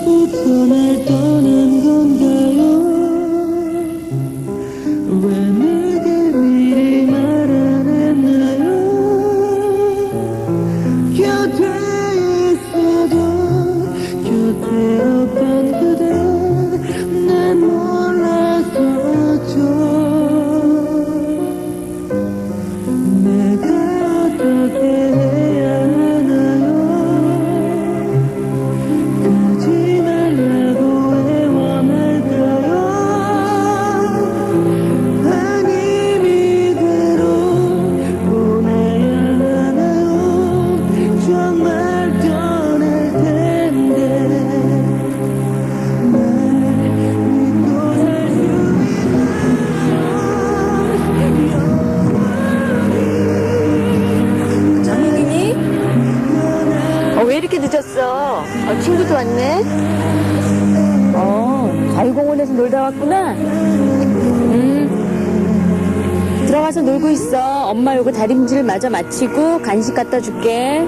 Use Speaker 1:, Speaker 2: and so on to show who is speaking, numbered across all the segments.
Speaker 1: 언제부터 날 떠난 건가요? 왜 내게 미리 말 안 했나요? 곁에 있어도 곁에 없던 그대 난 몰라서 어쩌 내가 어떻게 해야 하나요? 가지 말라고 애원할까요? 아님 이대로 보내야 하나요? 정말 떠날 텐데 날 믿고 살 수
Speaker 2: 정민이니? 왜 이렇게 늦었어? 친구도 왔네? 자유공원에서 놀다 왔구나? 들어가서 놀고 있어. 엄마 요거 다림질 마저 마치고 간식 갖다 줄게.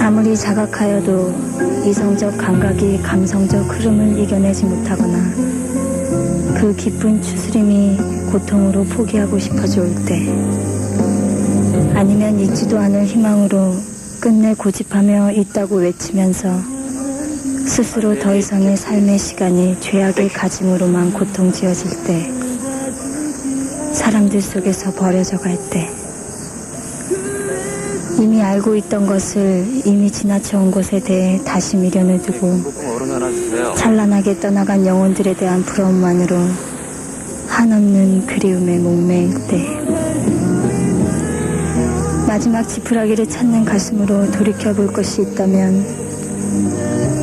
Speaker 3: 아무리 자각하여도 이성적 감각이 감성적 흐름을 이겨내지 못하거나 그 깊은 추스림이 고통으로 포기하고 싶어져 올 때, 아니면 잊지도 않을 희망으로 끝내 고집하며 있다고 외치면서 스스로 더 이상의 삶의 시간이 죄악의 가짐으로만 고통지어질 때, 사람들 속에서 버려져 갈 때, 이미 알고 있던 것을 이미 지나쳐온 것에 대해 다시 미련을 두고 찬란하게 떠나간 영혼들에 대한 부러움만으로 한없는 그리움에 목매일 때, 마지막 지푸라기를 찾는 가슴으로 돌이켜볼 것이 있다면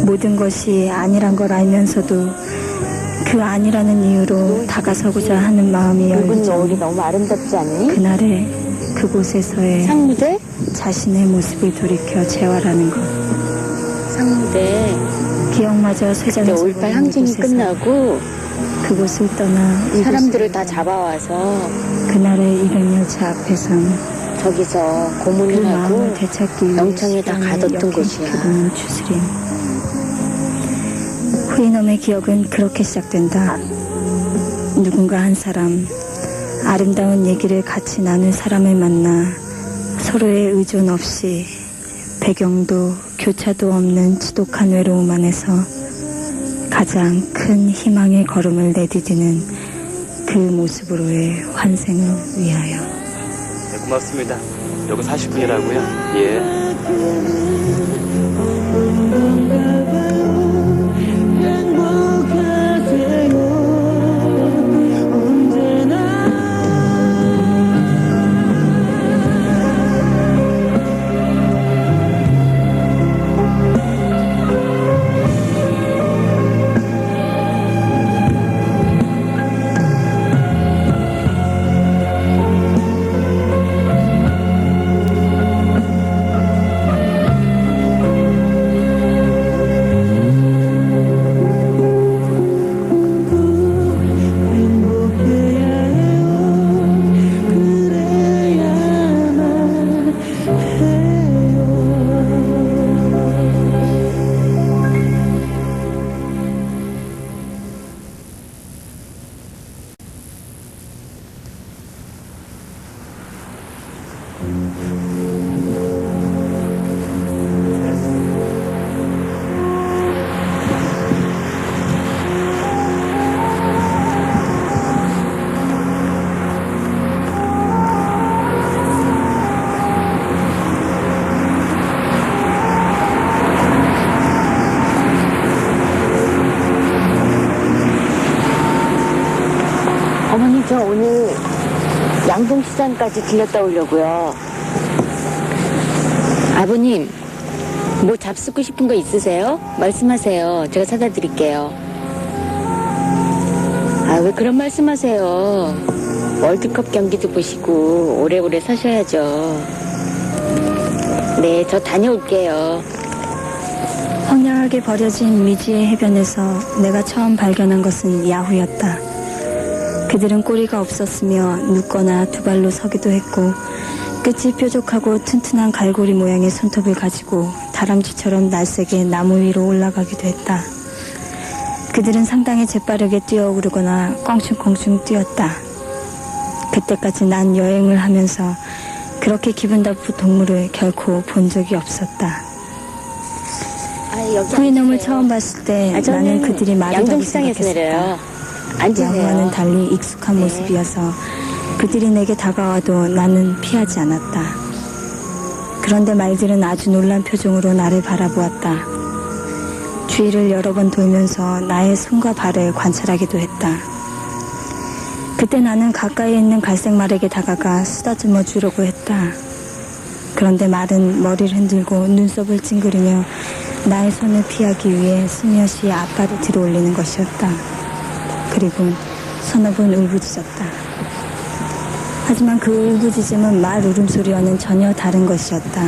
Speaker 3: 모든 것이 아니란 걸 알면서도 그 아니라는 이유로 다가서고자 하는 마음이
Speaker 2: 붉은
Speaker 3: 열리죠.
Speaker 2: 노을이 너무 아름답지 않니?
Speaker 3: 그날의 그곳에서의
Speaker 2: 상무대?
Speaker 3: 자신의 모습을 돌이켜 재활하는 것.
Speaker 2: 상무대.
Speaker 3: 기억마저
Speaker 2: 그때
Speaker 3: 쇠잔에서
Speaker 2: 올팔 항쟁이 끝나고
Speaker 3: 그곳을 떠나
Speaker 2: 사람들을
Speaker 3: 이곳으로
Speaker 2: 다 잡아와서
Speaker 3: 그날의 200여차 앞에선
Speaker 2: 저기서
Speaker 3: 그
Speaker 2: 고문을 하고
Speaker 3: 마음을 되찾기 위해
Speaker 2: 영창에 다
Speaker 3: 시간을
Speaker 2: 가뒀던 곳이야.
Speaker 3: 역행시켜보는 추스림. 후이놈의 기억은 그렇게 시작된다. 누군가 한 사람, 아름다운 얘기를 같이 나눌 사람을 만나 서로의 의존 없이 배경도 교차도 없는 지독한 외로움 안에서 가장 큰 희망의 걸음을 내디디는 그 모습으로의 환생을 위하여.
Speaker 4: 네, 고맙습니다. 여기 40분이라고요? 예.
Speaker 2: 어머니 저 오늘 양동 씨 울산까지 들렸다 오려고요. 아버님, 뭐 잡수고 싶은 거 있으세요? 말씀하세요. 제가 사다 드릴게요. 아, 왜 그런 말씀하세요? 월드컵 경기도 보시고 오래오래 사셔야죠. 네, 저 다녀올게요.
Speaker 3: 황량하게 버려진 미지의 해변에서 내가 처음 발견한 것은 야후였다. 그들은 꼬리가 없었으며 눕거나 두 발로 서기도 했고 끝이 뾰족하고 튼튼한 갈고리 모양의 손톱을 가지고 다람쥐처럼 날쌔게 나무 위로 올라가기도 했다. 그들은 상당히 재빠르게 뛰어오르거나 껑충껑충 뛰었다. 그때까지 난 여행을 하면서 그렇게 기분 나쁜 동물을 결코 본 적이 없었다. 후이놈을 처음 봤을 때 나는 그들이 말이라고 생각했었다. 야후와는 달리 익숙한 모습이어서 그들이 내게 다가와도 나는 피하지 않았다. 그런데 말들은 아주 놀란 표정으로 나를 바라보았다. 주위를 여러 번 돌면서 나의 손과 발을 관찰하기도 했다. 그때 나는 가까이에 있는 갈색 말에게 다가가 쓰다듬어 주려고 했다. 그런데 말은 머리를 흔들고 눈썹을 찡그리며 나의 손을 피하기 위해 스며시 앞발을 들어 올리는 것이었다. 그리고 서너 번 울부짖었다. 하지만 그 울부짖음은 말 울음소리와는 전혀 다른 것이었다.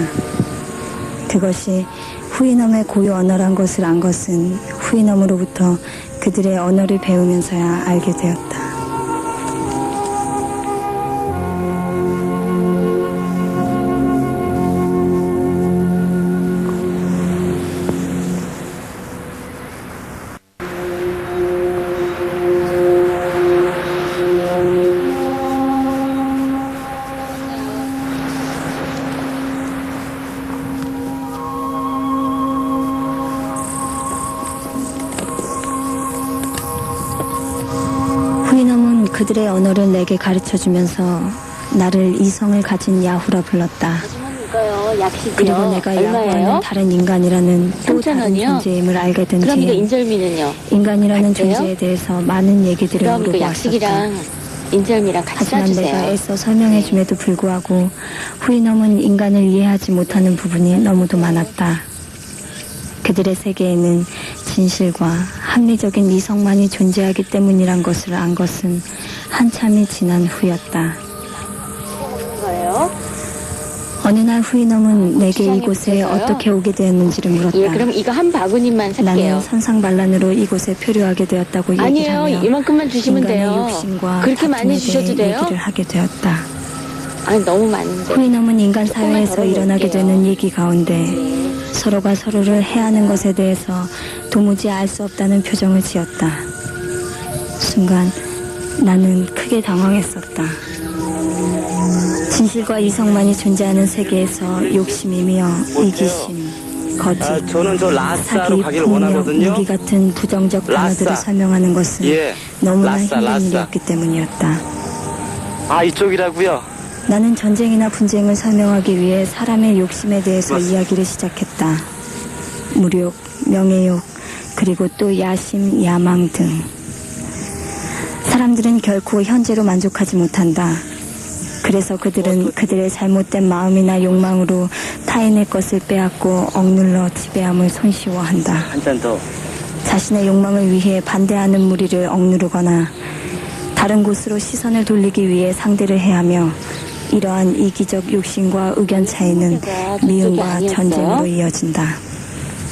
Speaker 3: 그것이 후이놈의 고유 언어란 것을 안 것은 후이놈으로부터 그들의 언어를 배우면서야 알게 되었다. 후이놈은 그들의 언어를 내게 가르쳐주면서 나를 이성을 가진 야후라 불렀다.
Speaker 2: 이거요, 약식이요.
Speaker 3: 그리고 내가 야후와는
Speaker 2: 얼마예요?
Speaker 3: 다른 인간이라는 또 다른
Speaker 2: 3,000원이요?
Speaker 3: 존재임을 알게 된
Speaker 2: 그럼 이거
Speaker 3: 뒤에
Speaker 2: 인절미는요?
Speaker 3: 인간이라는
Speaker 2: 같아요?
Speaker 3: 존재에 대해서 많은 얘기들을
Speaker 2: 그럼 이거
Speaker 3: 물어보았었다.
Speaker 2: 약식이랑 인절미랑 같이
Speaker 3: 하지만 내가
Speaker 2: 싸주세요.
Speaker 3: 애써 설명해줌에도 불구하고 후이놈은 인간을 이해하지 못하는 부분이 너무도 많았다. 그들의 세계에는 진실과 합리적인 이성만이 존재하기 때문이란 것을 안 것은 한참이 지난 후였다.
Speaker 2: 거예요?
Speaker 3: 어느 날 후이놈은 내게
Speaker 2: 시장에
Speaker 3: 이곳에
Speaker 2: 붙여서요?
Speaker 3: 어떻게 오게 되었는지를 물었다.
Speaker 2: 예, 그럼 이거 한 바구니만 살게요.
Speaker 3: 나는 선상반란으로 이곳에 표류하게 되었다고 얘기를
Speaker 2: 아니에요.
Speaker 3: 하며
Speaker 2: 이만큼만 주시면
Speaker 3: 인간의
Speaker 2: 돼요.
Speaker 3: 욕심과
Speaker 2: 그렇게 많이
Speaker 3: 다툼에
Speaker 2: 주셔도
Speaker 3: 대해
Speaker 2: 돼요?
Speaker 3: 얘기를 하게 되었다.
Speaker 2: 아니, 너무 많은데.
Speaker 3: 후이놈은 인간
Speaker 2: 조금만
Speaker 3: 사회에서
Speaker 2: 덜어놓을게요.
Speaker 3: 일어나게 되는 얘기 가운데 서로가 서로를 해하는 것에 대해서 도무지 알 수 없다는 표정을 지었다. 순간 나는 크게 당황했었다. 진실과 이성만이 존재하는 세계에서 욕심이며 이기심, 거짓,
Speaker 4: 저는 저 라싸로
Speaker 3: 사기,
Speaker 4: 가기를
Speaker 3: 폭력,
Speaker 4: 원하거든요.
Speaker 3: 무기 같은 부정적
Speaker 4: 라싸.
Speaker 3: 단어들을 설명하는 것은
Speaker 4: 예,
Speaker 3: 너무나
Speaker 4: 라싸,
Speaker 3: 힘든
Speaker 4: 라싸.
Speaker 3: 일이었기 때문이었다.
Speaker 4: 아, 이쪽이라고요?
Speaker 3: 나는 전쟁이나 분쟁을 설명하기 위해 사람의 욕심에 대해서 이야기를 시작했다. 무력, 명예욕, 그리고 또 야심, 야망 등. 사람들은 결코 현재로 만족하지 못한다. 그래서 그들은 그들의 잘못된 마음이나 욕망으로 타인의 것을 빼앗고 억눌러 지배함을 손쉬워한다.
Speaker 4: 한 잔 더.
Speaker 3: 자신의 욕망을 위해 반대하는 무리를 억누르거나 다른 곳으로 시선을 돌리기 위해 상대를 해하며 이러한 이기적 욕심과 의견 차이는 미움과 전쟁으로 이어진다.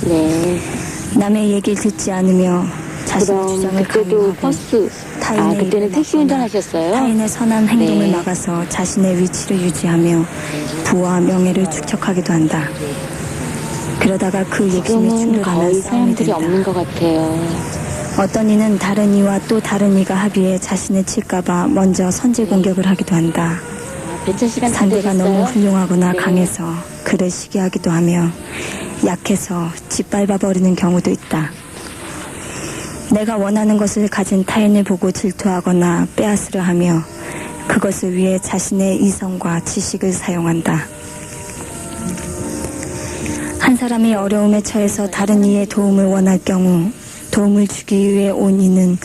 Speaker 2: 네.
Speaker 3: 남의 얘기를 듣지 않으며 자신의
Speaker 2: 그럼
Speaker 3: 주장을
Speaker 2: 그때도
Speaker 3: 강요하고
Speaker 2: 버스,
Speaker 3: 타인의
Speaker 2: 그때는
Speaker 3: 일을
Speaker 2: 택시
Speaker 3: 막거나
Speaker 2: 운전하셨어요?
Speaker 3: 타인의 선한 행동을
Speaker 2: 네.
Speaker 3: 막아서 자신의 위치를 유지하며 부와 명예를 축적하기도 한다. 그러다가 그 욕심이
Speaker 2: 지금은
Speaker 3: 충돌하면
Speaker 2: 거의
Speaker 3: 싸움이
Speaker 2: 사람들이
Speaker 3: 된다.
Speaker 2: 없는 것 같아요.
Speaker 3: 어떤 이는 다른 이와 또 다른 이가 합의해 자신을 칠까봐 먼저 선제 공격을 하기도 한다.
Speaker 2: 배차 시간 다
Speaker 3: 상대가
Speaker 2: 되셨어요?
Speaker 3: 너무 훌륭하거나
Speaker 2: 네.
Speaker 3: 강해서 그를 시기하기도 하며 약해서 짓밟아버리는 경우도 있다. 내가 원하는 것을 가진 타인을 보고 질투하거나 빼앗으려 하며 그것을 위해 자신의 이성과 지식을 사용한다. 한 사람이 어려움에 처해서 다른 이의 도움을 원할 경우 도움을 주기 위해 온 이는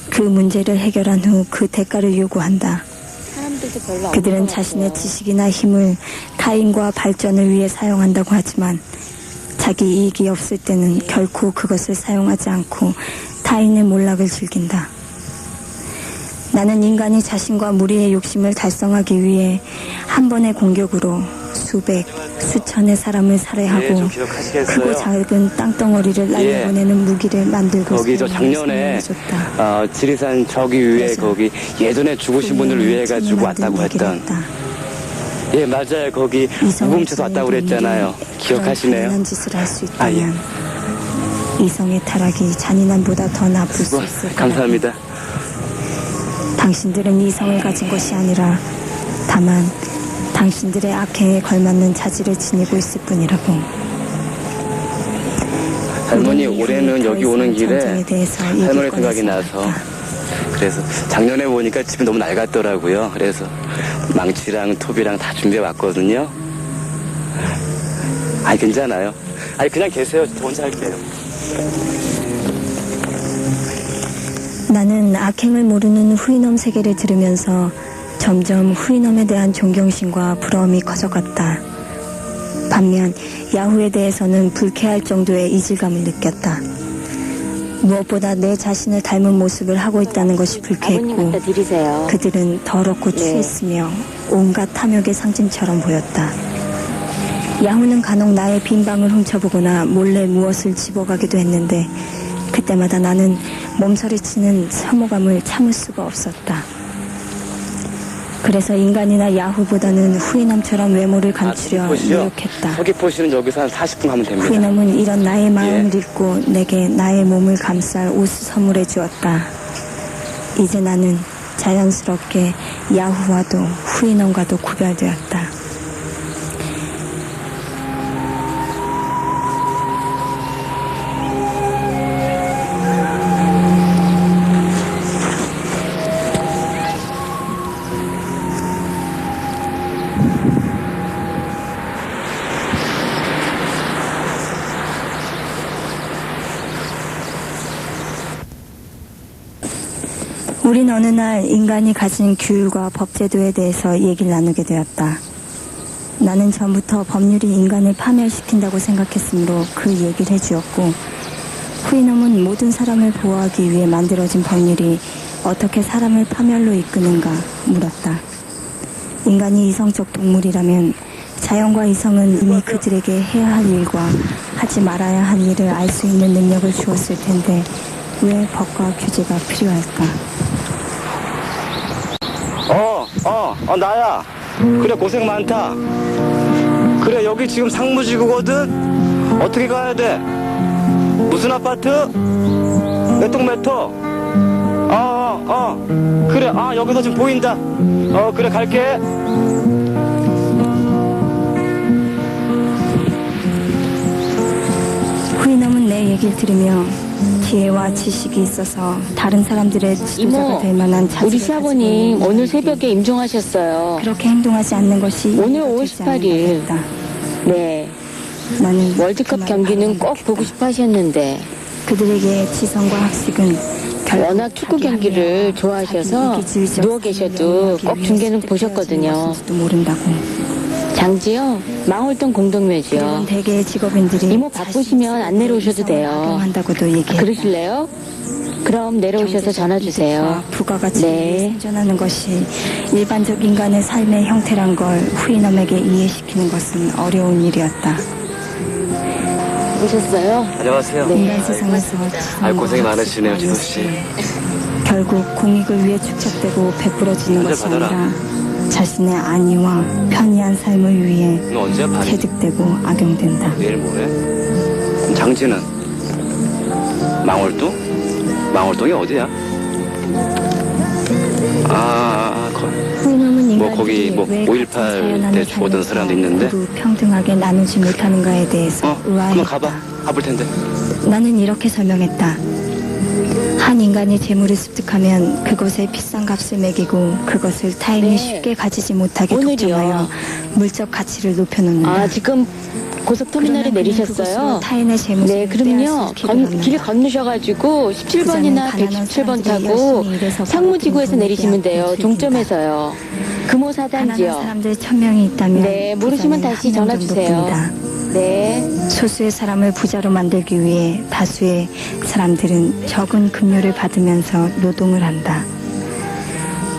Speaker 3: 그 문제를 해결한 후 그 대가를 요구한다.
Speaker 2: 아직도 별로 안
Speaker 3: 그들은
Speaker 2: 무서웠어요.
Speaker 3: 자신의 지식이나 힘을 타인과 발전을 위해 사용한다고 하지만 자기 이익이 없을 때는 결코 그것을 사용하지 않고 타인의 몰락을 즐긴다. 나는 인간이 자신과 무리의 욕심을 달성하기 위해 한 번의 공격으로 수백, 수천의 사람을
Speaker 4: 예,
Speaker 3: 살해하고
Speaker 4: 좀 기억하시겠어요?
Speaker 3: 크고 작은 땅덩어리를 날려보내는 무기를 만들고
Speaker 4: 거기 저 작년에 지리산 저기 위에
Speaker 3: 그래서
Speaker 4: 거기 예전에 죽으신 분들을 위해 가지고 왔다고 했던. 예, 맞아요. 거기 무금쳐서 왔다고 그랬잖아요. 기억하시네요?
Speaker 3: 잔인한 짓을 할 수
Speaker 4: 아, 예.
Speaker 3: 있다면 이성의 타락이 잔인함보다 더 나쁠 수 있을 거다.
Speaker 4: 감사합니다.
Speaker 3: 당신들은 이성을 가진 것이 아니라 다만 당신들의 악행에 걸맞는 자질을 지니고 있을 뿐이라고.
Speaker 4: 할머니,
Speaker 3: 우리는
Speaker 4: 올해는
Speaker 3: 더
Speaker 4: 여기
Speaker 3: 이상
Speaker 4: 오는 길에
Speaker 3: 전쟁에 대해서 얘기를
Speaker 4: 할머니
Speaker 3: 꺼내지
Speaker 4: 생각이 나서
Speaker 3: 않았다.
Speaker 4: 그래서 작년에 보니까 집이 너무 낡았더라고요. 그래서 망치랑 톱이랑 다 준비해 왔거든요. 아니, 괜찮아요. 아니, 그냥 계세요. 저 혼자 할게요.
Speaker 3: 나는 악행을 모르는 후이놈 세계를 들으면서 점점 후이놈에 대한 존경심과 부러움이 커져갔다. 반면 야후에 대해서는 불쾌할 정도의 이질감을 느꼈다. 무엇보다 내 자신을 닮은 모습을 하고 있다는 것이
Speaker 2: 아버님
Speaker 3: 불쾌했고
Speaker 2: 갖다 드리세요.
Speaker 3: 그들은 더럽고
Speaker 2: 네.
Speaker 3: 추했으며 온갖 탐욕의 상징처럼 보였다. 야후는 간혹 나의 빈 방을 훔쳐보거나 몰래 무엇을 집어가기도 했는데 그때마다 나는 몸서리치는 혐오감을 참을 수가 없었다. 그래서 인간이나 야후보다는 후이놈처럼 외모를 감추려 노력했다.
Speaker 4: 서귀포시는 여기서 한 40분 가면 됩니다.
Speaker 3: 후이놈은 이런 나의 마음을
Speaker 4: 예.
Speaker 3: 읽고 내게 나의 몸을 감쌀 옷을 선물해 주었다. 이제 나는 자연스럽게 야후와도 후이놈과도 구별되었다. 우린 어느 날 인간이 가진 규율과 법제도에 대해서 얘기를 나누게 되었다. 나는 전부터 법률이 인간을 파멸시킨다고 생각했으므로 그 얘기를 해주었고 후이놈은 모든 사람을 보호하기 위해 만들어진 법률이 어떻게 사람을 파멸로 이끄는가 물었다. 인간이 이성적 동물이라면 자연과 이성은 이미 그들에게 해야 할 일과 하지 말아야 할 일을 알 수 있는 능력을 주었을 텐데 왜 법과 규제가 필요할까?
Speaker 4: 나야. 그래, 고생 많다. 그래, 여기 지금 상무지구거든? 어떻게 가야 돼? 무슨 아파트? 몇 동 몇 호? 그래, 여기서 지금 보인다. 그래, 갈게.
Speaker 3: 후이놈은 내 얘기를 들으며 지혜와 지식이 있어서 다른 사람들의 지도자가
Speaker 2: 이모,
Speaker 3: 될 만한 자질을
Speaker 2: 우리
Speaker 3: 가지고
Speaker 2: 시아버님
Speaker 3: 있는
Speaker 2: 오늘
Speaker 3: 얘기를
Speaker 2: 새벽에 임종하셨어요.
Speaker 3: 그렇게 행동하지 않는 것이
Speaker 2: 오늘
Speaker 3: 이해가
Speaker 2: 5월
Speaker 3: 되지 않는다고
Speaker 2: 18일.
Speaker 3: 했다.
Speaker 2: 네,
Speaker 3: 나는
Speaker 2: 월드컵
Speaker 3: 그 말을
Speaker 2: 경기는 꼭
Speaker 3: 반복했다.
Speaker 2: 보고 싶어 하셨는데
Speaker 3: 그들에게 지성과 학식은 결국
Speaker 2: 워낙 축구
Speaker 3: 자기
Speaker 2: 경기를
Speaker 3: 합리화와
Speaker 2: 좋아하셔서
Speaker 3: 자기 이기주의적
Speaker 2: 누워 계셔도
Speaker 3: 삶을
Speaker 2: 꼭
Speaker 3: 영위하기
Speaker 2: 중계는
Speaker 3: 위해
Speaker 2: 보셨거든요.
Speaker 3: 쓰여진 것인지도 모른다고.
Speaker 2: 장지요? 망월동 공동묘지요.
Speaker 3: 그리고 대개의 직업인들이
Speaker 2: 이모 바쁘시면 안 내려오셔도 돼요.
Speaker 3: 악용한다고도 얘기했다.
Speaker 2: 그러실래요? 그럼 내려오셔서 전화 주세요.
Speaker 3: 부가가치를
Speaker 2: 네.
Speaker 3: 위해 생존하는 것이 일반적 인간의 삶의 형태란 걸 후이놈에게 이해시키는 것은 어려운 일이었다.
Speaker 2: 오셨어요?
Speaker 4: 안녕하세요.
Speaker 2: 네.
Speaker 3: 인간 세상에서
Speaker 4: 고생이 많으시네요, 지도 씨.
Speaker 3: 결국 공익을 위해 축적되고 베풀어지는
Speaker 4: 한잔
Speaker 3: 것이
Speaker 4: 받아라.
Speaker 3: 아니라 자신의 안위와 편리한 삶을 위해
Speaker 4: 너 언제야, 발이?
Speaker 3: 캐득되고 악용된다.
Speaker 4: 내일 모레? 장지는? 망월동? 망월동이 어디야?
Speaker 3: 후이놈은
Speaker 4: 뭐 거기 뭐 5.18 때 죽었던 사람도 있는데?
Speaker 3: 모두 평등하게 나누지 못하는가에 대해서
Speaker 4: 그럼
Speaker 3: 의아했다.
Speaker 4: 가볼 텐데.
Speaker 3: 나는 이렇게 설명했다. 한 인간이 재물을 습득하면 그것에 비싼 값을 매기고 그것을 타인이
Speaker 2: 네.
Speaker 3: 쉽게 가지지 못하게
Speaker 2: 오늘이요.
Speaker 3: 독점하여 물적 가치를 높여놓는다.
Speaker 2: 지금 고속터미널에
Speaker 3: 그러나 그는
Speaker 2: 내리셨어요?
Speaker 3: 그것으로 타인의 재물을
Speaker 2: 네, 그러면요.
Speaker 3: 빼앗을
Speaker 2: 길 건너셔가지고 17번이나 117번 타고 상무지구에서 내리시면 돼요. 종점에서요.
Speaker 3: 가난한
Speaker 2: 금호사단지요.
Speaker 3: 사람들 1000명이 있다면
Speaker 2: 네, 모르시면
Speaker 3: 부자는
Speaker 2: 다시
Speaker 3: 한 명
Speaker 2: 전화 주세요.
Speaker 3: 정도뿐이다.
Speaker 2: 네.
Speaker 3: 소수의 사람을 부자로 만들기 위해 다수의 사람들은 적은 급료를 받으면서 노동을 한다.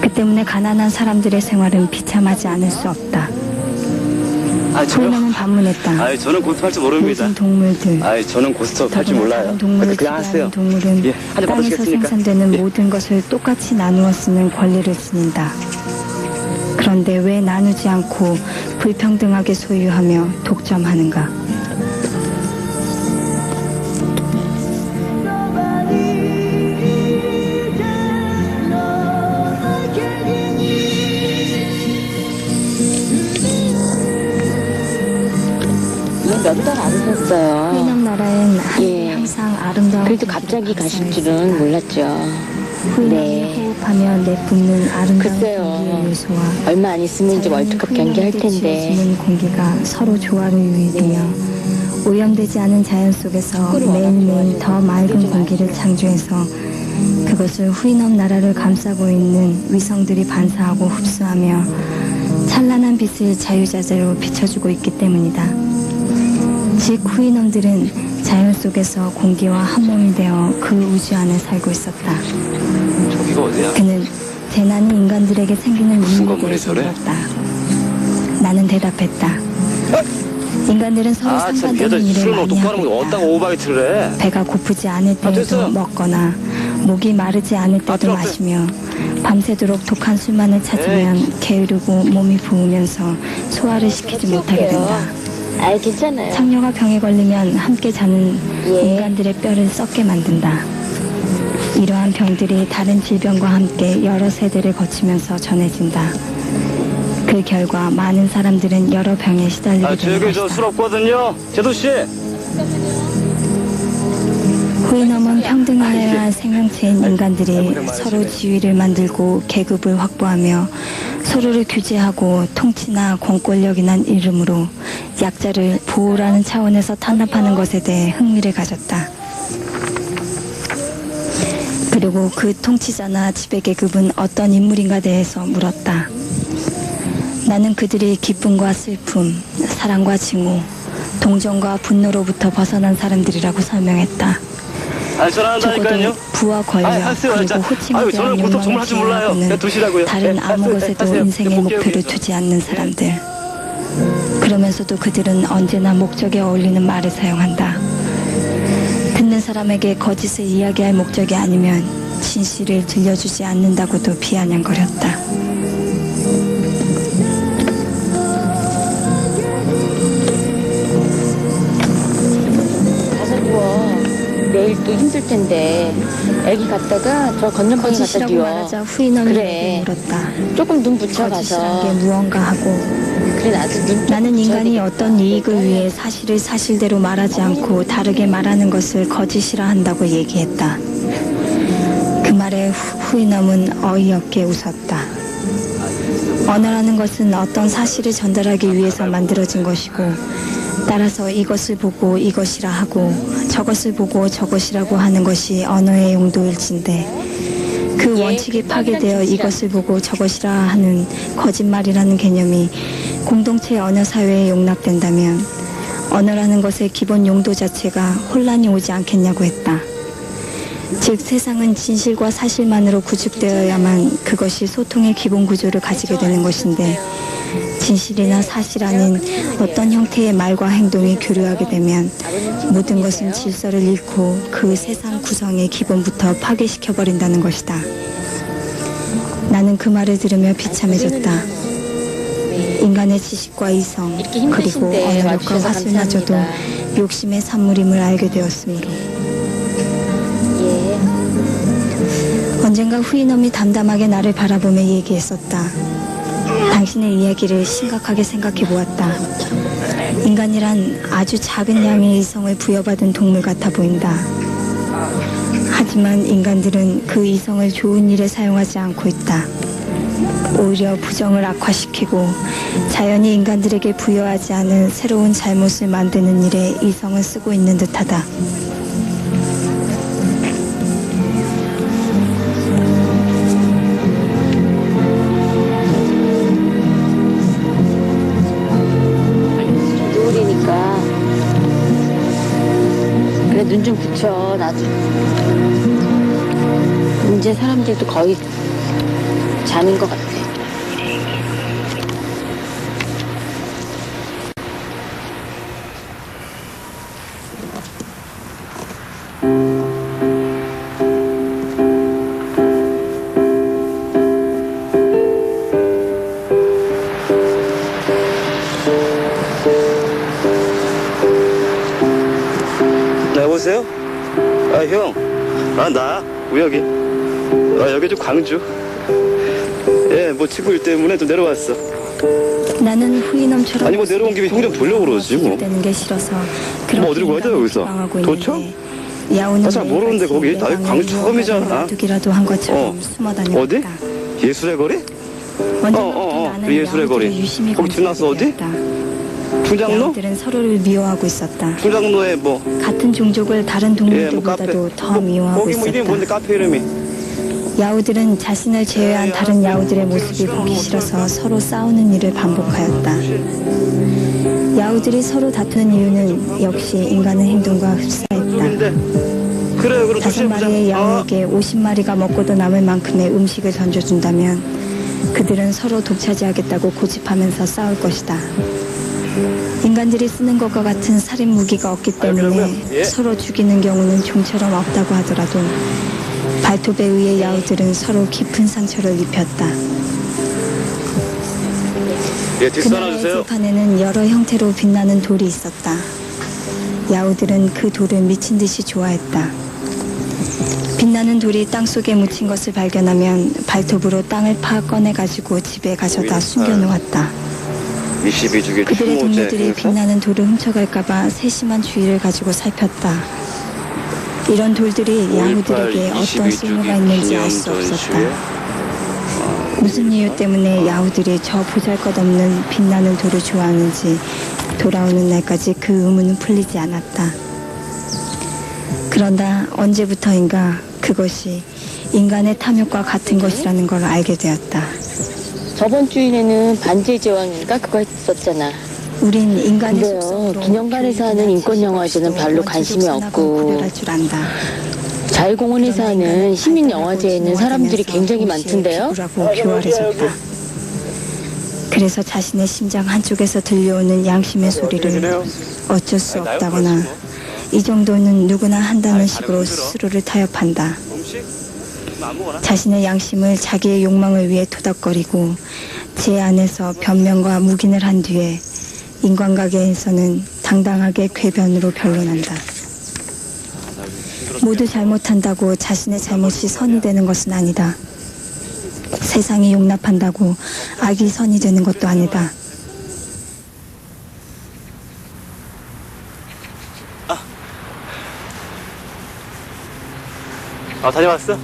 Speaker 3: 그 때문에 가난한 사람들의 생활은 비참하지 않을 수 없다. 후이놈은 반문했다.
Speaker 4: 저는 고스톱 할 줄 모릅니다.
Speaker 3: 모든 동물들,
Speaker 4: 저는 고스톱 할 줄
Speaker 3: 더구나
Speaker 4: 몰라요.
Speaker 3: 다른 동물을
Speaker 4: 그냥 하세요.
Speaker 3: 지배하는 동물은
Speaker 4: 예, 한대
Speaker 3: 땅에서
Speaker 4: 받으시겠습니까?
Speaker 3: 생산되는
Speaker 4: 예.
Speaker 3: 모든 것을 똑같이 나누어 쓰는 권리를 지닌다. 그런데 왜 나누지 않고 불평등하게 소유하며 독점하는가?
Speaker 2: 몇 달 안 오셨어요.
Speaker 3: 후이놈 나라엔
Speaker 2: 예.
Speaker 3: 항상 아름다운
Speaker 2: 그래도
Speaker 3: 공기가
Speaker 2: 갑자기 가실
Speaker 3: 발산해
Speaker 2: 줄은
Speaker 3: 있었다.
Speaker 2: 몰랐죠.
Speaker 3: 후이놈이
Speaker 2: 네.
Speaker 3: 호흡하며 내뿜는 아름다운
Speaker 2: 글쎄요.
Speaker 3: 공기의 요소와
Speaker 2: 얼마 안 있으면 이제 월드컵 경기 할 텐데.
Speaker 3: 지는 공기가 서로 조화를 이루며 오염되지 않은 자연 속에서
Speaker 2: 축구를
Speaker 3: 매일매일
Speaker 2: 워낙
Speaker 3: 더 맑은 공기를 창조해서 그것을 후이넘 나라를 감싸고 있는 위성들이 반사하고 흡수하며 찬란한 빛을 자유자재로 비춰주고 있기 때문이다. 즉 후이넘들은 자연 속에서 공기와 한 몸이 되어 그 우주 안에 살고 있었다.
Speaker 4: 저기가 어디야?
Speaker 3: 그는 재난이 인간들에게 생기는
Speaker 4: 무슨
Speaker 3: 이유에
Speaker 4: 건물이
Speaker 3: 대해서
Speaker 4: 저래?
Speaker 3: 물었다. 나는 대답했다. 인간들은 서로
Speaker 4: 참,
Speaker 3: 상반되는
Speaker 4: 여자
Speaker 3: 일을
Speaker 4: 술을
Speaker 3: 많이
Speaker 4: 똑바로
Speaker 3: 하고
Speaker 4: 먹고
Speaker 3: 있다.
Speaker 4: 어디다가 오바이트를 해?
Speaker 3: 배가 고프지 않을 때에도
Speaker 4: 됐어요.
Speaker 3: 먹거나 목이 마르지 않을 때도
Speaker 4: 필요 없어요.
Speaker 3: 마시며 밤새도록 독한 술만을 찾으면 게으르고 몸이 부으면서 소화를 시키지 못하게 된다.
Speaker 2: 아이, 괜찮아요.
Speaker 3: 창녀가 병에 걸리면 함께 자는
Speaker 2: 예.
Speaker 3: 인간들의 뼈를 썩게 만든다. 이러한 병들이 다른 질병과 함께 여러 세대를 거치면서 전해진다. 그 결과 많은 사람들은 여러 병에 시달리게 되는
Speaker 4: 저기 저
Speaker 3: 것이다.
Speaker 4: 술 없거든요. 제도 씨.
Speaker 3: 후이넘은 평등해야 할 생명체인 인간들이 서로 지위를 만들고 계급을 확보하며 서로를 규제하고 통치나 권권력이란 이름으로 약자를 보호라는 차원에서 탄압하는 것에 대해 흥미를 가졌다. 그리고 그 통치자나 지배계급은 어떤 인물인가 대해서 물었다. 나는 그들이 기쁨과 슬픔, 사랑과 징후, 동정과 분노로부터 벗어난 사람들이라고 설명했다.
Speaker 4: 전화한다니까요.
Speaker 3: 적어도 부와 권력
Speaker 4: 하세요.
Speaker 3: 그리고 호칭에
Speaker 4: 저는
Speaker 3: 대한
Speaker 4: 고스톱 정말
Speaker 3: 욕망을
Speaker 4: 할 줄 몰라요.
Speaker 3: 지향하고는
Speaker 4: 그냥 두시라고요.
Speaker 3: 다른
Speaker 4: 네,
Speaker 3: 아무
Speaker 4: 하세요.
Speaker 3: 것에도
Speaker 4: 하세요.
Speaker 3: 인생의
Speaker 4: 볼게요,
Speaker 3: 목표를
Speaker 4: 여기서.
Speaker 3: 두지 않는 사람들. 그러면서도 그들은 언제나 목적에 어울리는 말을 사용한다. 듣는 사람에게 거짓을 이야기할 목적이 아니면 진실을 들려주지 않는다고도 비아냥거렸다.
Speaker 2: 가서 누워. 내일 또 힘들 텐데. 애기 갔다가 저 건전방에 갖다
Speaker 3: 거짓이라고
Speaker 2: 뉘워.
Speaker 3: 말하자 후인원이
Speaker 2: 그래.
Speaker 3: 물었다.
Speaker 2: 조금 눈 붙여
Speaker 3: 거짓이란 게
Speaker 2: 가서.
Speaker 3: 무언가 하고
Speaker 2: 그래, 나도 눈
Speaker 3: 나는
Speaker 2: 붙여야
Speaker 3: 인간이
Speaker 2: 되겠다.
Speaker 3: 어떤 이익을 위해 사실을 사실대로 말하지 않고 다르게 말하는 것을 거짓이라 한다고 얘기했다. 그 말에 후이넘은 어이없게 웃었다. 언어라는 것은 어떤 사실을 전달하기 위해서 만들어진 것이고 따라서 이것을 보고 이것이라 하고 저것을 보고 저것이라고 하는 것이 언어의 용도일진데 그 원칙이 파괴되어 이것을 보고 저것이라 하는 거짓말이라는 개념이 공동체 언어 사회에 용납된다면 언어라는 것의 기본 용도 자체가 혼란이 오지 않겠냐고 했다. 즉 세상은 진실과 사실만으로 구축되어야만 그것이 소통의 기본 구조를 가지게 되는 것인데 진실이나 사실 아닌 어떤 형태의 말과 행동이 교류하게 되면 모든 것은 질서를 잃고 그 세상 구성의 기본부터 파괴시켜버린다는 것이다. 나는 그 말을 들으며 비참해졌다. 인간의 지식과 이성
Speaker 2: 이렇게
Speaker 3: 그리고
Speaker 2: 힘드신데
Speaker 3: 언어력과
Speaker 2: 와주셔서
Speaker 3: 화술마저도
Speaker 2: 감사합니다.
Speaker 3: 욕심의 산물임을 알게 되었으므로
Speaker 2: 예.
Speaker 3: 언젠가 후이넘이 담담하게 나를 바라보며 얘기했었다. 당신의 이야기를 심각하게 생각해 보았다. 인간이란 아주 작은 양의 이성을 부여받은 동물 같아 보인다. 하지만 인간들은 그 이성을 좋은 일에 사용하지 않고 있다. 오히려 부정을 악화시키고 자연이 인간들에게 부여하지 않은 새로운 잘못을 만드는 일에 이성을 쓰고 있는 듯하다.
Speaker 2: 눈 좀 붙여. 나도. 이제 사람들도 거의 자는 것 같아.
Speaker 4: 여보세요? 아, 형. 아, 나 우혁이. 아, 여기 좀 광주. 예, 뭐 친구 일 때문에 좀 내려왔어.
Speaker 3: 나는 후이놈처럼
Speaker 4: 아니, 뭐 내려온 김에 형 좀 보려고 그러지, 뭐.
Speaker 3: 되는 게 싫어서
Speaker 4: 뭐 어디로 가야 돼, 여기서? 도청? 나 잘 모르는데, 거기. 나 광주 처음이잖아.
Speaker 3: 두기라도 한 것처럼
Speaker 4: 어.
Speaker 3: 숨어 다녔다.
Speaker 4: 어디? 예술의 거리? 그 예술의 거리. 거기 지나서 어디? 충장로?
Speaker 3: 야우들은 서로를 미워하고 있었다.
Speaker 4: 충장로에 뭐.
Speaker 3: 같은 종족을 다른 동물들보다도 더 미워하고
Speaker 4: 거기 뭐 이름이 뭔데,
Speaker 3: 있었다.
Speaker 4: 카페 이름이?
Speaker 3: 야우들은 자신을 제외한 다른 야우들의 모습이 보기 싫어서 서로 싸우는 일을 반복하였다. 야우들이 서로 다투는 이유는 역시 인간의 행동과 흡사했다.
Speaker 4: 그래, 그럼
Speaker 3: 5마리의 야우에게 50마리가 먹고도 남을 만큼의 음식을 던져준다면 그들은 서로 독차지하겠다고 고집하면서 싸울 것이다. 인간들이 쓰는 것과 같은 살인 무기가 없기 때문에
Speaker 4: 그러면, 예.
Speaker 3: 서로 죽이는 경우는 좀처럼 없다고 하더라도 발톱에 의해 야우들은 서로 깊은 상처를 입혔다.
Speaker 4: 예, 뒷수 하나
Speaker 3: 그날의
Speaker 4: 주세요.
Speaker 3: 들판에는 여러 형태로 빛나는 돌이 있었다. 야우들은 그 돌을 미친 듯이 좋아했다. 빛나는 돌이 땅속에 묻힌 것을 발견하면 발톱으로 땅을 파 꺼내가지고 집에 가져다 숨겨놓았다.
Speaker 4: 22주기
Speaker 3: 그들의
Speaker 4: 추모제
Speaker 3: 동료들이
Speaker 4: 행사?
Speaker 3: 빛나는 돌을 훔쳐갈까봐 세심한 주의를 가지고 살폈다. 이런 돌들이 야후들에게 어떤 쓸모가 있는지 알 수 없었다. 무슨 이유 때문에 야후들이 저 보잘것없는 빛나는 돌을 좋아하는지 돌아오는 날까지 그 의문은 풀리지 않았다. 그런다 언제부터인가 그것이 인간의 탐욕과 같은 것이라는 걸 알게 되었다.
Speaker 2: 저번 주일에는 반지의 제왕인가 그거 했었잖아.
Speaker 3: 우린 인간의
Speaker 2: 근데요,
Speaker 3: 속성으로
Speaker 2: 기념관에서 하는 인권 영화제는 별로 관심이 없고
Speaker 3: 구별할 줄 안다.
Speaker 2: 자유공원에서 하는 시민 영화제에는 사람들이 굉장히 많던데요.
Speaker 3: 라고 교활해졌다. 그래서 자신의 심장 한쪽에서 들려오는 양심의 소리를 어쩔 수 없다거나 이 정도는 누구나 한다는 식으로 스스로를 타협한다.
Speaker 4: 음식? 아무거나.
Speaker 3: 자신의 양심을 자기의 욕망을 위해 토닥거리고 제 안에서 변명과 묵인을 한 뒤에 인간가게에서는 당당하게 궤변으로 변론한다. 모두 잘못한다고 자신의 잘못이 선이 되는 것은 아니다. 세상이 용납한다고 악이 선이 되는 것도 아니다.
Speaker 4: 아, 다녀왔어?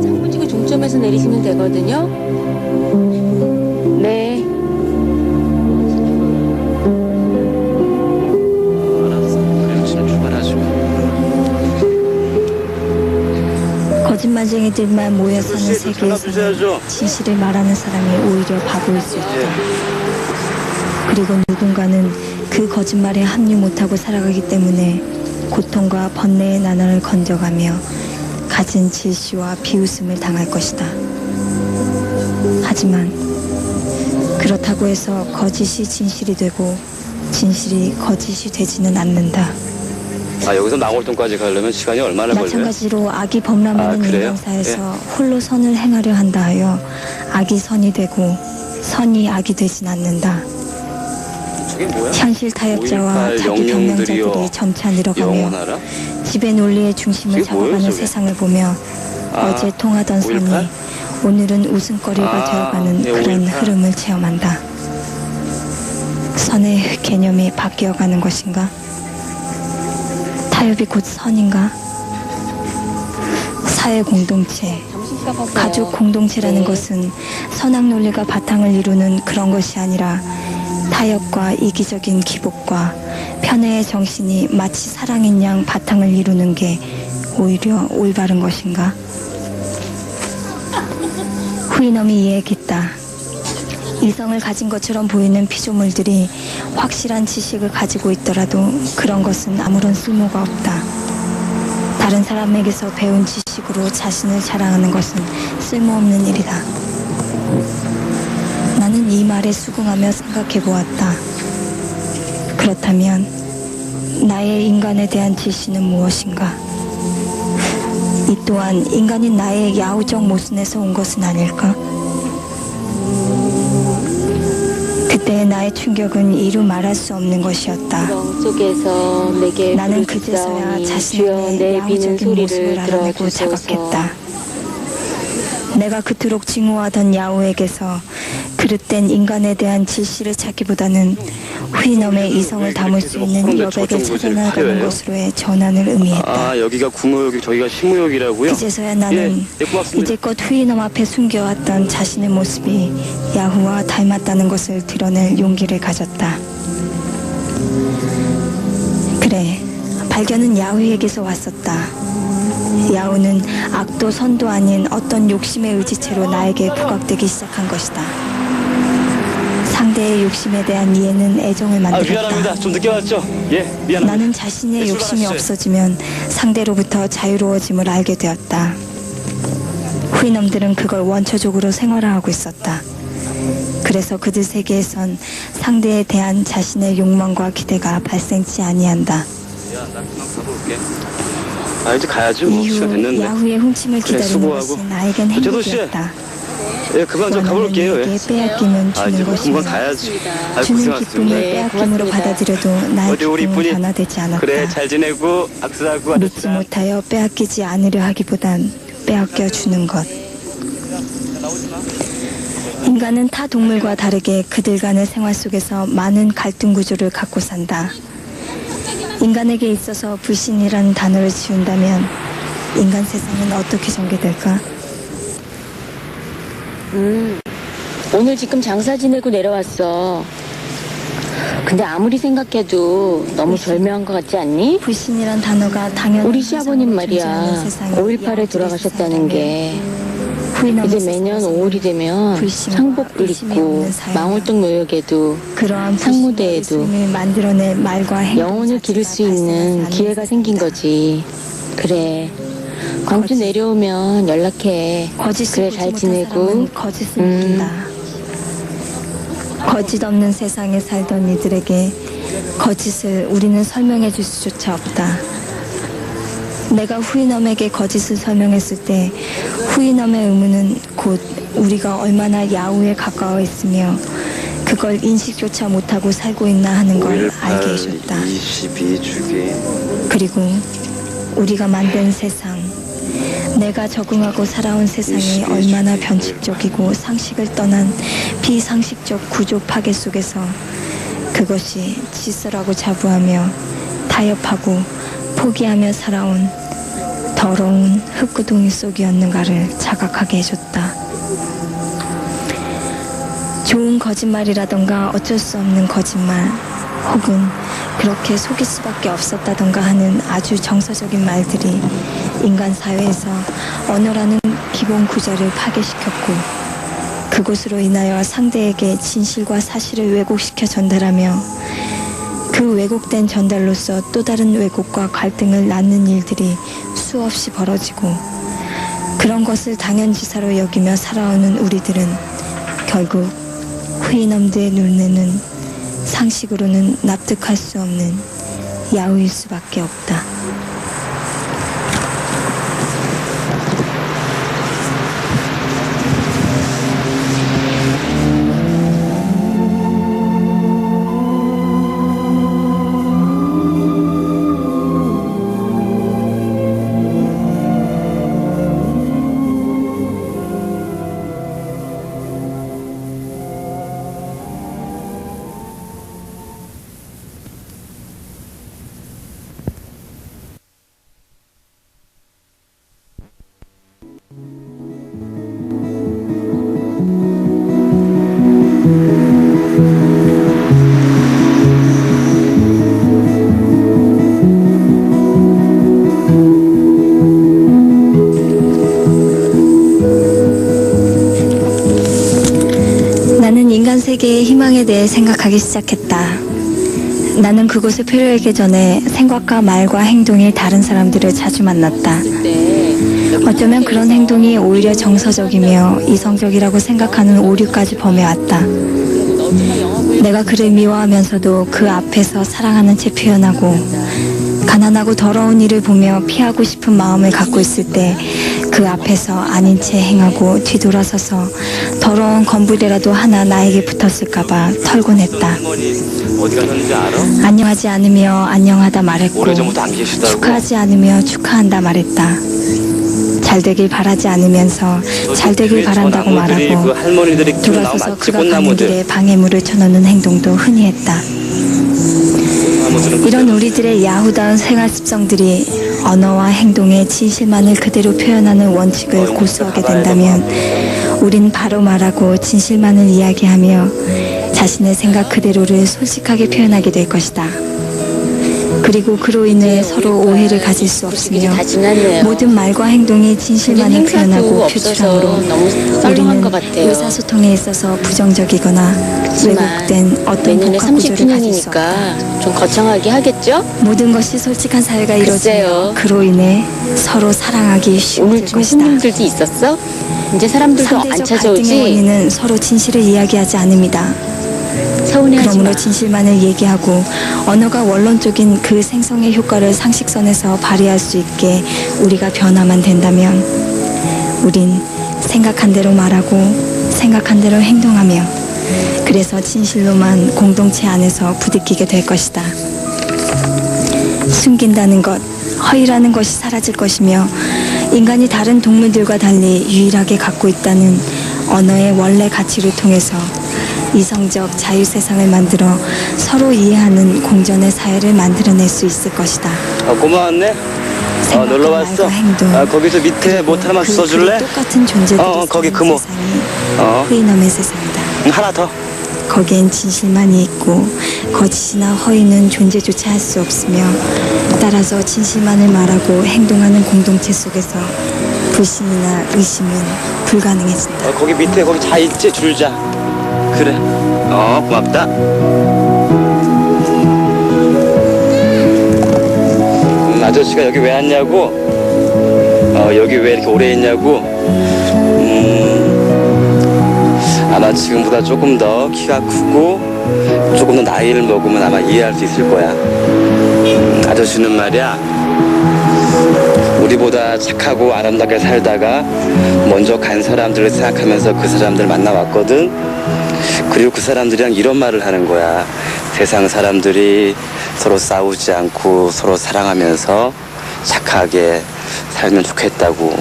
Speaker 2: 창문지구 종점에서 내리시면 되거든요. 네.
Speaker 4: 알았어. 그럼 지금 출발하죠.
Speaker 3: 거짓말쟁이들만 모여 사는
Speaker 4: 전화
Speaker 3: 세계에서는
Speaker 4: 주셔야죠.
Speaker 3: 진실을 말하는 사람이 오히려 바보일 수 있다. 그리고 누군가는 그 거짓말에 합류 못하고 살아가기 때문에 고통과 번뇌의 나날을 건져가며 가진 질시와 비웃음을 당할 것이다. 하지만 그렇다고 해서 거짓이 진실이 되고 진실이 거짓이 되지는 않는다.
Speaker 4: 아, 여기서 망월동까지 가려면 시간이 얼마나 걸려요?
Speaker 3: 마찬가지로 악이 범람하는
Speaker 4: 아, 그래요?
Speaker 3: 인간사에서 홀로 선을 행하려 한다 하여 악이 선이 되고 선이 악이 되진 않는다.
Speaker 4: 저게 뭐야?
Speaker 3: 현실 타협자와
Speaker 4: 5.18
Speaker 3: 자기
Speaker 4: 영령들이여
Speaker 3: 변명자들이 점차 늘어가며
Speaker 4: 영원하라?
Speaker 3: 지배 논리의 중심을
Speaker 4: 저게 뭐예요,
Speaker 3: 잡아가는
Speaker 4: 저게?
Speaker 3: 세상을 보며
Speaker 4: 아,
Speaker 3: 어제 통하던
Speaker 4: 5.18?
Speaker 3: 선이 오늘은 웃음거리가
Speaker 4: 아,
Speaker 3: 되어가는
Speaker 4: 예,
Speaker 3: 그런
Speaker 4: 5.18.
Speaker 3: 흐름을 체험한다. 선의 개념이 바뀌어가는 것인가? 타협이 곧 선인가? 사회 공동체, 가족 공동체라는 것은 선악 논리가 바탕을 이루는 그런 것이 아니라 타협과 이기적인 기복과 편애의 정신이 마치 사랑인 양 바탕을 이루는 게 오히려 올바른 것인가? 후이놈이 이야기했다. 이성을 가진 것처럼 보이는 피조물들이 확실한 지식을 가지고 있더라도 그런 것은 아무런 쓸모가 없다. 다른 사람에게서 배운 지식으로 자신을 자랑하는 것은 쓸모없는 일이다. 나는 이 말에 수긍하며 생각해 보았다. 그렇다면 나의 인간에 대한 지시는 무엇인가? 이 또한 인간인 나의 야후적 모순에서 온 것은 아닐까? 그때의 나의 충격은 이루 말할 수 없는 것이었다.
Speaker 2: 속에서 내게
Speaker 3: 나는 그제서야 자신의
Speaker 2: 내 비는
Speaker 3: 야후적인 모습을
Speaker 2: 소리를
Speaker 3: 알아내고
Speaker 2: 들어주소서.
Speaker 3: 자각했다. 내가 그토록 증오하던 야후에게서 그릇된 인간에 대한 지시를 찾기보다는 후이놈의 이성을 담을 수 있는 여백을 찾아나가는 것으로의 전환을 의미했다.
Speaker 4: 아, 여기가 구무역이, 저기가 심무역이라고요?
Speaker 3: 그제서야 나는
Speaker 4: 예, 고맙습니다.
Speaker 3: 이제껏 후이놈 앞에 숨겨왔던 자신의 모습이 야후와 닮았다는 것을 드러낼 용기를 가졌다. 그래, 발견은 야후에게서 왔었다. 야후는 악도 선도 아닌 어떤 욕심의 의지체로 나에게 부각되기 시작한 것이다. 상대의 욕심에 대한 이해는 애정을
Speaker 4: 아,
Speaker 3: 만들었다.
Speaker 4: 미안합니다. 좀 늦게 왔죠? 예, 미안합니다.
Speaker 3: 나는 자신의 욕심이 없어지면 상대로부터 자유로워짐을 알게 되었다. 후이놈들은 그걸 원초적으로 생활화하고 있었다. 그래서 그들 세계에선 상대에 대한 자신의 욕망과 기대가 발생치 아니한다.
Speaker 4: 야, 나 그만 가볼게. 아, 이제 가야지. 뭐 시간
Speaker 3: 이후
Speaker 4: 됐는데.
Speaker 3: 야후의 훔침을
Speaker 4: 그래,
Speaker 3: 기다리는
Speaker 4: 수고하고.
Speaker 3: 것이 나에겐
Speaker 4: 제도 씨.
Speaker 3: 행복이었다.
Speaker 4: 예, 그만 좀 가볼게요.
Speaker 3: 원하는
Speaker 4: 예.
Speaker 3: 내게 빼앗기면
Speaker 4: 아, 이제
Speaker 3: 주는
Speaker 4: 뭐 금방
Speaker 3: 것이며
Speaker 4: 가야지. 아,
Speaker 3: 주는 기쁨을
Speaker 4: 고생하셨습니다.
Speaker 3: 빼앗김으로
Speaker 2: 고맙습니다.
Speaker 3: 받아들여도 나의
Speaker 4: 어디 우리
Speaker 3: 기쁨은
Speaker 4: 이쁜이?
Speaker 3: 변화되지 않았다.
Speaker 4: 그래, 잘 지내고 악수하고
Speaker 3: 믿지
Speaker 4: 아저씨랑.
Speaker 3: 못하여 빼앗기지 않으려 하기보단 빼앗겨 주는 것. 인간은 타 동물과 다르게 그들 간의 생활 속에서 많은 갈등 구조를 갖고 산다. 인간에게 있어서 불신이라는 단어를 지운다면 인간 세상은 어떻게 전개될까?
Speaker 2: 오늘 지금 장사 지내고 내려왔어. 근데 아무리 생각해도 너무 절묘한 것 같지 않니?
Speaker 3: 불신이란 단어가 당연한
Speaker 2: 우리 시아버님 말이야.
Speaker 3: 세상에
Speaker 2: 5.18에 돌아가셨다는 게
Speaker 3: 후이놈의
Speaker 2: 이제 매년
Speaker 3: 세상에서는
Speaker 2: 5월이 되면
Speaker 3: 불신과
Speaker 2: 상복을
Speaker 3: 의심이
Speaker 2: 입고
Speaker 3: 없는 사회가
Speaker 2: 망월동 묘역에도
Speaker 3: 그러한
Speaker 2: 상무대에도
Speaker 3: 불신을 만들어낼 말과 행동
Speaker 2: 영혼을 기를 수
Speaker 3: 자체가
Speaker 2: 있는
Speaker 3: 발생하지
Speaker 2: 기회가
Speaker 3: 않는
Speaker 2: 생긴 거지. 그래. 광주
Speaker 3: 거짓.
Speaker 2: 내려오면 연락해.
Speaker 3: 거짓을
Speaker 2: 그래,
Speaker 3: 보지
Speaker 2: 잘
Speaker 3: 못한
Speaker 2: 지내고.
Speaker 3: 사람은 거짓을 모른다. 거짓 없는 세상에 살던 이들에게 거짓을 우리는 설명해 줄 수조차 없다. 내가 후이놈에게 거짓을 설명했을 때 후이놈의 의문은 곧 우리가 얼마나 야후에 가까워 있으며 그걸 인식조차 못하고 살고 있나 하는 걸 알게 해줬다.
Speaker 4: 22 주기.
Speaker 3: 그리고 우리가 만든 세상, 내가 적응하고 살아온 세상이 얼마나 변칙적이고 상식을 떠난 비상식적 구조 파괴 속에서 그것이 질서라고 자부하며 타협하고 포기하며 살아온 더러운 흙구덩이 속이었는가를 자각하게 해줬다. 좋은 거짓말이라던가 어쩔 수 없는 거짓말 혹은 그렇게 속일 수밖에 없었다던가 하는 아주 정서적인 말들이 인간 사회에서 언어라는 기본 구조를 파괴시켰고 그것으로 인하여 상대에게 진실과 사실을 왜곡시켜 전달하며 그 왜곡된 전달로서 또 다른 왜곡과 갈등을 낳는 일들이 수없이 벌어지고 그런 것을 당연지사로 여기며 살아오는 우리들은 결국 후이놈들의 눈에는 상식으로는 납득할 수 없는 야후일 수밖에 없다. 인간 세계의 희망에 대해 생각하기 시작했다. 나는 그곳에 표류하기 전에 생각과 말과 행동이 다른 사람들을 자주 만났다. 어쩌면 그런 행동이 오히려 정서적이며 이성적이라고 생각하는 오류까지 범해왔다. 내가 그를 미워하면서도 그 앞에서 사랑하는 채 표현하고 가난하고 더러운 일을 보며 피하고 싶은 마음을 갖고 있을 때 그 앞에서 아닌 채 행하고 뒤돌아서서 더러운 건부대라도 하나 나에게 붙었을까봐 털곤 했다.
Speaker 4: 할머니 어디 가셨는지 알아?
Speaker 3: 안녕하지 않으며 안녕하다 말했고
Speaker 4: 오래전부터 안 계시다고?
Speaker 3: 축하하지 않으며 축하한다 말했다. 잘 되길 바라지 않으면서 잘 되길 바란다고
Speaker 4: 그
Speaker 3: 말하고
Speaker 4: 할머니들이 키우는 나무
Speaker 3: 돌아서서
Speaker 4: 맞지?
Speaker 3: 그가 가는
Speaker 4: 꽃나무들.
Speaker 3: 길에 방해물을 쳐넣는 행동도 흔히 했다. 이런 우리들의 야후다운 생활 습성들이 언어와 행동의 진실만을 그대로 표현하는 원칙을 고수하게 된다면 우린 바로 말하고 진실만을 이야기하며 자신의 생각 그대로를 솔직하게 표현하게 될 것이다. 그리고 그로 인해 서로 오해를 가질 수 없으며
Speaker 2: 다 지났네요.
Speaker 3: 모든 말과 행동이 진실만을
Speaker 2: 행사도
Speaker 3: 표현하고
Speaker 2: 없어서
Speaker 3: 표출함으로
Speaker 2: 너무 썰렁한
Speaker 3: 우리는
Speaker 2: 것 같아요.
Speaker 3: 의사소통에 있어서 부정적이거나 왜곡된 어떤
Speaker 2: 내년에
Speaker 3: 복합 구조를 가질 수 없다.
Speaker 2: 30주년이니까 좀 거창하게 하겠죠?
Speaker 3: 모든 것이 솔직한 사회가
Speaker 2: 글쎄요.
Speaker 3: 이루어지며 그로 인해 서로 사랑하기
Speaker 2: 오늘
Speaker 3: 쉬워질
Speaker 2: 중심
Speaker 3: 것이다.
Speaker 2: 분들도 있었어? 이제 사람들도 안
Speaker 3: 상대적 갈등의
Speaker 2: 찾아오지?
Speaker 3: 원인은 서로 진실을 이야기하지 않음이다.
Speaker 2: 서운해하지 마.
Speaker 3: 그러므로 진실만을 얘기하고 언어가 원론적인 그 생성의 효과를 상식선에서 발휘할 수 있게 우리가 변화만 된다면 우린 생각한 대로 말하고 생각한 대로 행동하며 그래서 진실로만 공동체 안에서 부딪히게 될 것이다. 숨긴다는 것, 허위라는 것이 사라질 것이며 인간이 다른 동물들과 달리 유일하게 갖고 있다는 언어의 원래 가치를 통해서 이성적 자유세상을 만들어 서로 이해하는 공존의 사회를 만들어낼 수 있을 것이다.
Speaker 4: 고마웠네.
Speaker 3: 생각과
Speaker 4: 놀러 왔어.
Speaker 3: 말과 행동,
Speaker 4: 거기서 밑에 못 하나만
Speaker 3: 그
Speaker 4: 써줄래?
Speaker 3: 둘이 똑같은 존재들이
Speaker 4: 거기
Speaker 3: 사는
Speaker 4: 금호.
Speaker 3: 세상이 회의nom의 세상이다.
Speaker 4: 하나 더.
Speaker 3: 거기엔 진실만이 있고 거짓이나 허위는 존재조차 할 수 없으며 따라서 진실만을 말하고 행동하는 공동체 속에서 불신이나 의심은 불가능해진다.
Speaker 4: 거기 밑에 거기 자 있지 줄자. 그래. 고맙다. 아저씨가 여기 왜 왔냐고? 여기 왜 이렇게 오래 있냐고? 아마 지금보다 조금 더 키가 크고 조금 더 나이를 먹으면 아마 이해할 수 있을 거야. 아저씨는 말이야, 우리보다 착하고 아름답게 살다가 먼저 간 사람들을 생각하면서 그 사람들을 만나왔거든. 그리고 그 사람들이랑 이런 말을 하는 거야. 세상 사람들이 서로 싸우지 않고 서로 사랑하면서 착하게 살면 좋겠다고.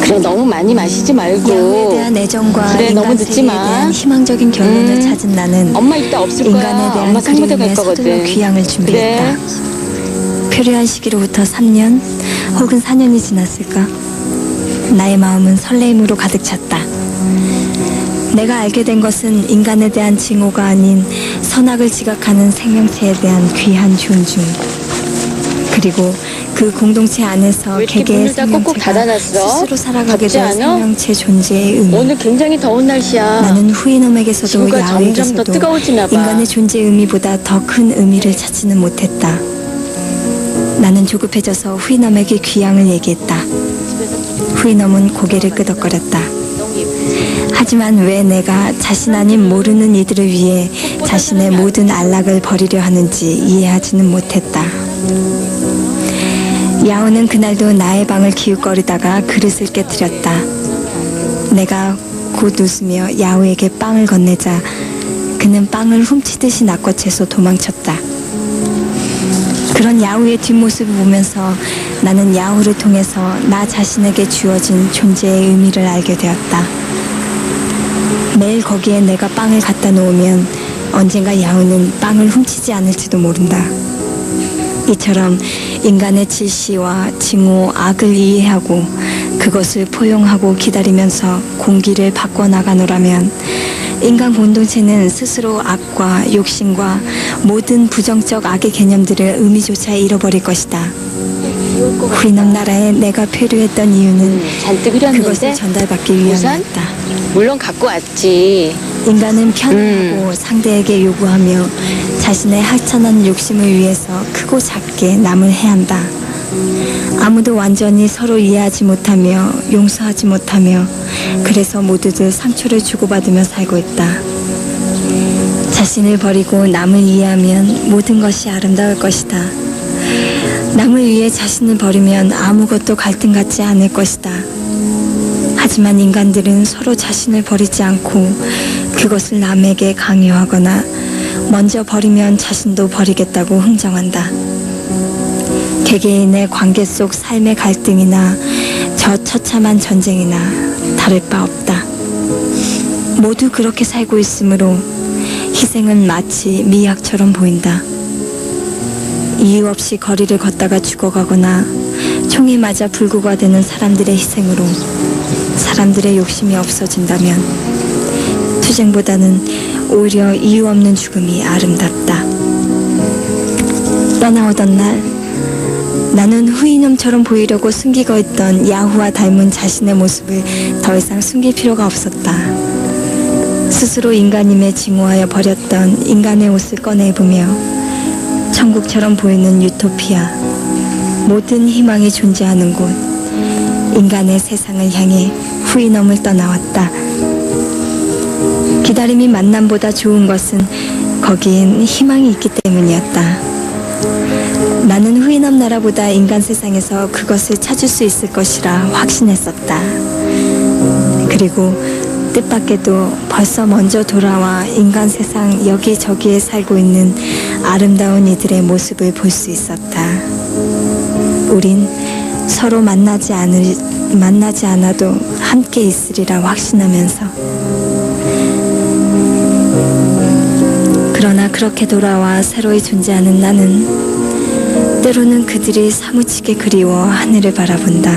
Speaker 2: 그래, 너무 많이 마시지
Speaker 3: 야후에
Speaker 2: 말고.
Speaker 3: 대한 애정과
Speaker 2: 그래,
Speaker 3: 인간
Speaker 2: 너무 늦지
Speaker 3: 세계에
Speaker 2: 마.
Speaker 3: 대한 희망적인 결론을 찾은 나는
Speaker 2: 엄마 이따 없을
Speaker 3: 인간에
Speaker 2: 거야.
Speaker 3: 대한
Speaker 2: 엄마 상무대 갈
Speaker 3: 그리움에 서둘러
Speaker 2: 거거든.
Speaker 3: 귀향을 준비했다. 표류한 시기로부터 3년 혹은 4년이 지났을까? 나의 마음은 설레임으로 가득 찼다. 내가 알게 된 것은 인간에 대한 징후가 아닌 선악을 지각하는 생명체에 대한 귀한 존중. 그리고 그 공동체 안에서
Speaker 2: 왜 이렇게
Speaker 3: 개개의
Speaker 2: 문을 다 꼭꼭
Speaker 3: 생명체가
Speaker 2: 닫아놨어?
Speaker 3: 스스로 살아가게
Speaker 2: 덥지
Speaker 3: 될
Speaker 2: 않아?
Speaker 3: 생명체 존재의 의미.
Speaker 2: 오늘 굉장히 더운 날씨야.
Speaker 3: 나는 후이놈에게서도
Speaker 2: 지구가 점점 더
Speaker 3: 야외에게서도
Speaker 2: 뜨거워지나 봐.
Speaker 3: 인간의 존재 의미보다 더 큰 의미를 찾지는 못했다. 나는 조급해져서 후이놈에게 귀향을 얘기했다. 후이놈은 고개를 끄덕거렸다. 하지만 왜 내가 자신 아닌 모르는 이들을 위해 자신의 모든 안락을 버리려 하는지 이해하지는 못했다. 야오는 그날도 나의 방을 기웃거리다가 그릇을 깨뜨렸다. 내가 곧 웃으며 야오에게 빵을 건네자 그는 빵을 훔치듯이 낚아채서 도망쳤다. 그런 야후의 뒷모습을 보면서 나는 야후를 통해서 나 자신에게 주어진 존재의 의미를 알게 되었다. 매일 거기에 내가 빵을 갖다 놓으면 언젠가 야후는 빵을 훔치지 않을지도 모른다. 이처럼 인간의 질시와 징후, 악을 이해하고 그것을 포용하고 기다리면서 공기를 바꿔나가노라면 인간 공동체는 스스로 악과 욕심과 모든 부정적 악의 개념들을 의미조차 잃어버릴 것이다. 후이놈 나라에 내가 표류했던 이유는
Speaker 2: 잔뜩
Speaker 3: 그것을
Speaker 2: 흐렸는데
Speaker 3: 전달받기
Speaker 2: 우산?
Speaker 3: 위함이었다.
Speaker 2: 물론 갖고 왔지.
Speaker 3: 인간은 편안하고 상대에게 요구하며 자신의 하찮은 욕심을 위해서 크고 작게 남을 해한다. 아무도 완전히 서로 이해하지 못하며 용서하지 못하며 그래서 모두들 상처를 주고받으며 살고 있다. 자신을 버리고 남을 이해하면 모든 것이 아름다울 것이다. 남을 위해 자신을 버리면 아무것도 갈등 같지 않을 것이다. 하지만 인간들은 서로 자신을 버리지 않고 그것을 남에게 강요하거나 먼저 버리면 자신도 버리겠다고 흥정한다. 개개인의 관계 속 삶의 갈등이나 저 처참한 전쟁이나 다를 바 없다. 모두 그렇게 살고 있으므로 희생은 마치 미학처럼 보인다. 이유 없이 거리를 걷다가 죽어가거나 총에 맞아 불구가 되는 사람들의 희생으로 사람들의 욕심이 없어진다면 투쟁보다는 오히려 이유 없는 죽음이 아름답다. 떠나오던 날 나는 후이놈처럼 보이려고 숨기고 있던 야후와 닮은 자신의 모습을 더 이상 숨길 필요가 없었다. 스스로 인간임에 징후하여 버렸던 인간의 옷을 꺼내 입으며 천국처럼 보이는 유토피아, 모든 희망이 존재하는 곳, 인간의 세상을 향해 후이놈을 떠나왔다. 기다림이 만남보다 좋은 것은 거기엔 희망이 있기 때문이었다. 나는 후이놈 나라보다 인간 세상에서 그것을 찾을 수 있을 것이라 확신했었다. 그리고 뜻밖에도 벌써 먼저 돌아와 인간 세상 여기저기에 살고 있는 아름다운 이들의 모습을 볼 수 있었다. 우린 서로 만나지 않아도 함께 있으리라 확신하면서 그러나 그렇게 돌아와 새로이 존재하는 나는 때로는 그들이 사무치게 그리워 하늘을 바라본다.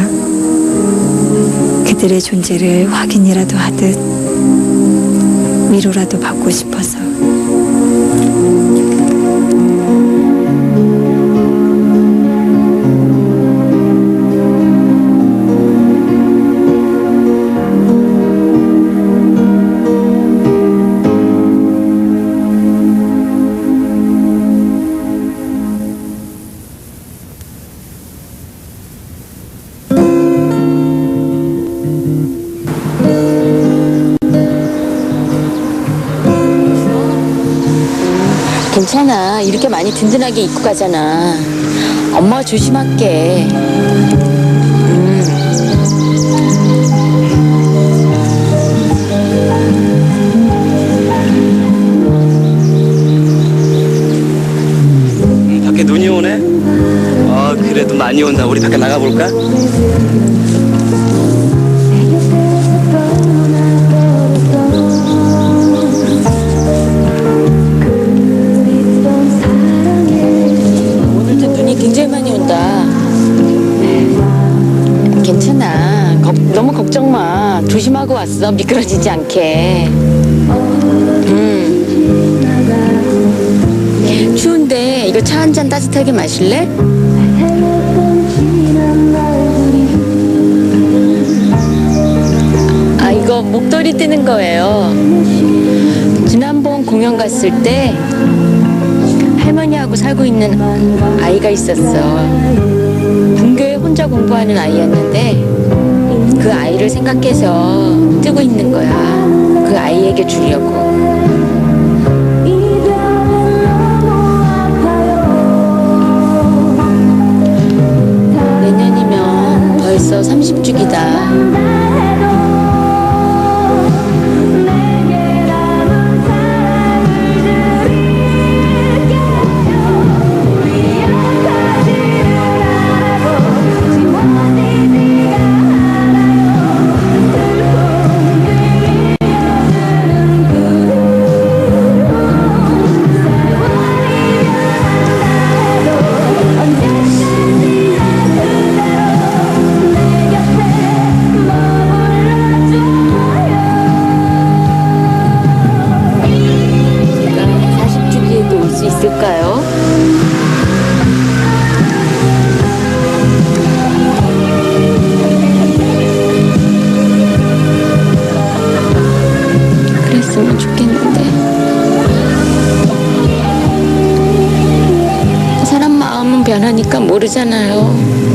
Speaker 3: 그들의 존재를 확인이라도 하듯 위로라도 받고 싶어서.
Speaker 2: 괜찮아. 이렇게 많이 든든하게 입고 가잖아. 엄마가 조심할게.
Speaker 4: 밖에 눈이 오네. 그래도 많이 온다. 우리 밖에 나가볼까?
Speaker 2: 굉장히 많이 온다. 괜찮아. 너무 걱정 마. 조심하고 왔어. 미끄러지지 않게. 추운데 이거 차 한 잔 따뜻하게 마실래? 아, 이거 목도리 뜨는 거예요. 지난번 공연 갔을 때 할머니하고 살고 있는 아이가 있었어. 분교에 혼자 공부하는 아이였는데 그 아이를 생각해서 뜨고 있는 거야. 그 아이에게 주려고. 내년이면 벌써 30주기다. 모르잖아요.